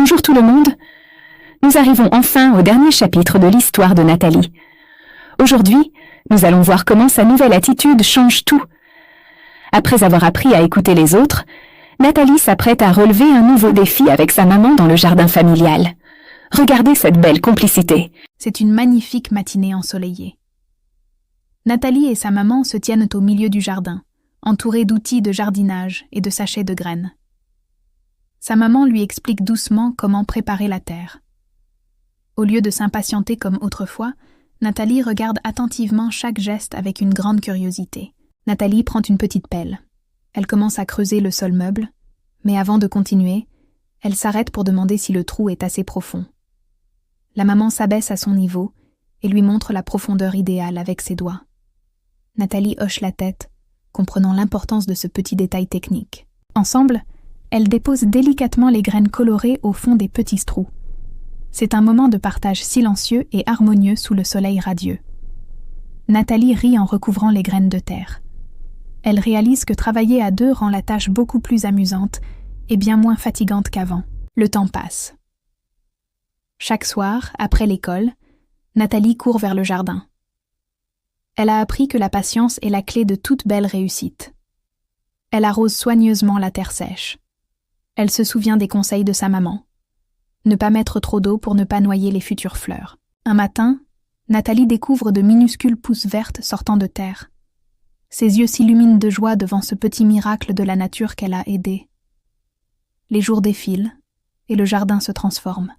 Bonjour tout le monde. Nous arrivons enfin au dernier chapitre de l'histoire de Nathalie. Aujourd'hui, nous allons voir comment sa nouvelle attitude change tout. Après avoir appris à écouter les autres, Nathalie s'apprête à relever un nouveau défi avec sa maman dans le jardin familial. Regardez cette belle complicité. C'est une magnifique matinée ensoleillée. Nathalie et sa maman se tiennent au milieu du jardin, entourées d'outils de jardinage et de sachets de graines. Sa maman lui explique doucement comment préparer la terre. Au lieu de s'impatienter comme autrefois, Nathalie regarde attentivement chaque geste avec une grande curiosité. Nathalie prend une petite pelle. Elle commence à creuser le sol meuble, mais avant de continuer, elle s'arrête pour demander si le trou est assez profond. La maman s'abaisse à son niveau et lui montre la profondeur idéale avec ses doigts. Nathalie hoche la tête, comprenant l'importance de ce petit détail technique. Ensemble, elles déposent délicatement les graines colorées au fond des petits trous. C'est un moment de partage silencieux et harmonieux sous le soleil radieux. Nathalie rit en recouvrant les graines de terre. Elle réalise que travailler à deux rend la tâche beaucoup plus amusante et bien moins fatigante qu'avant. Le temps passe. Chaque soir, après l'école, Nathalie court vers le jardin. Elle a appris que la patience est la clé de toute belle réussite. Elle arrose soigneusement la terre sèche. Elle se souvient des conseils de sa maman. Ne pas mettre trop d'eau pour ne pas noyer les futures fleurs. Un matin, Nathalie découvre de minuscules pousses vertes sortant de terre. Ses yeux s'illuminent de joie devant ce petit miracle de la nature qu'elle a aidé. Les jours défilent et le jardin se transforme.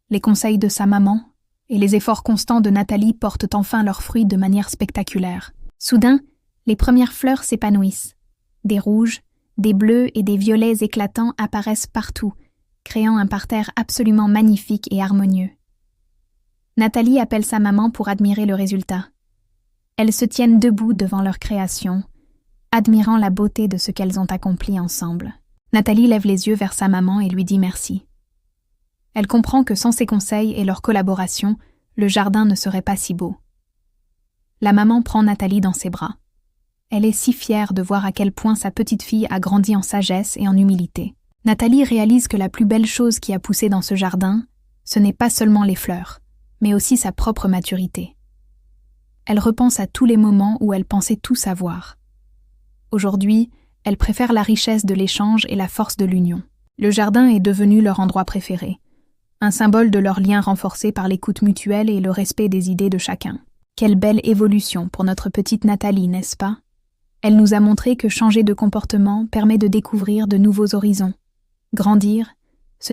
Les conseils de sa maman et les efforts constants de Nathalie portent enfin leurs fruits de manière spectaculaire. Soudain, les premières fleurs s'épanouissent. Des rouges, des bleus et des violets éclatants apparaissent partout, créant un parterre absolument magnifique et harmonieux. Nathalie appelle sa maman pour admirer le résultat. Elles se tiennent debout devant leur création, admirant la beauté de ce qu'elles ont accompli ensemble. Nathalie lève les yeux vers sa maman et lui dit merci. Elle comprend que sans ses conseils et leur collaboration, le jardin ne serait pas si beau. La maman prend Nathalie dans ses bras. Elle est si fière de voir à quel point sa petite fille a grandi en sagesse et en humilité. Nathalie réalise que la plus belle chose qui a poussé dans ce jardin, ce n'est pas seulement les fleurs, mais aussi sa propre maturité. Elle repense à tous les moments où elle pensait tout savoir. Aujourd'hui, elle préfère la richesse de l'échange et la force de l'union. Le jardin est devenu leur endroit préféré, un symbole de leur lien renforcé par l'écoute mutuelle et le respect des idées de chacun. Quelle belle évolution pour notre petite Nathalie, n'est-ce pas? Elle nous a montré que changer de comportement permet de découvrir de nouveaux horizons, grandir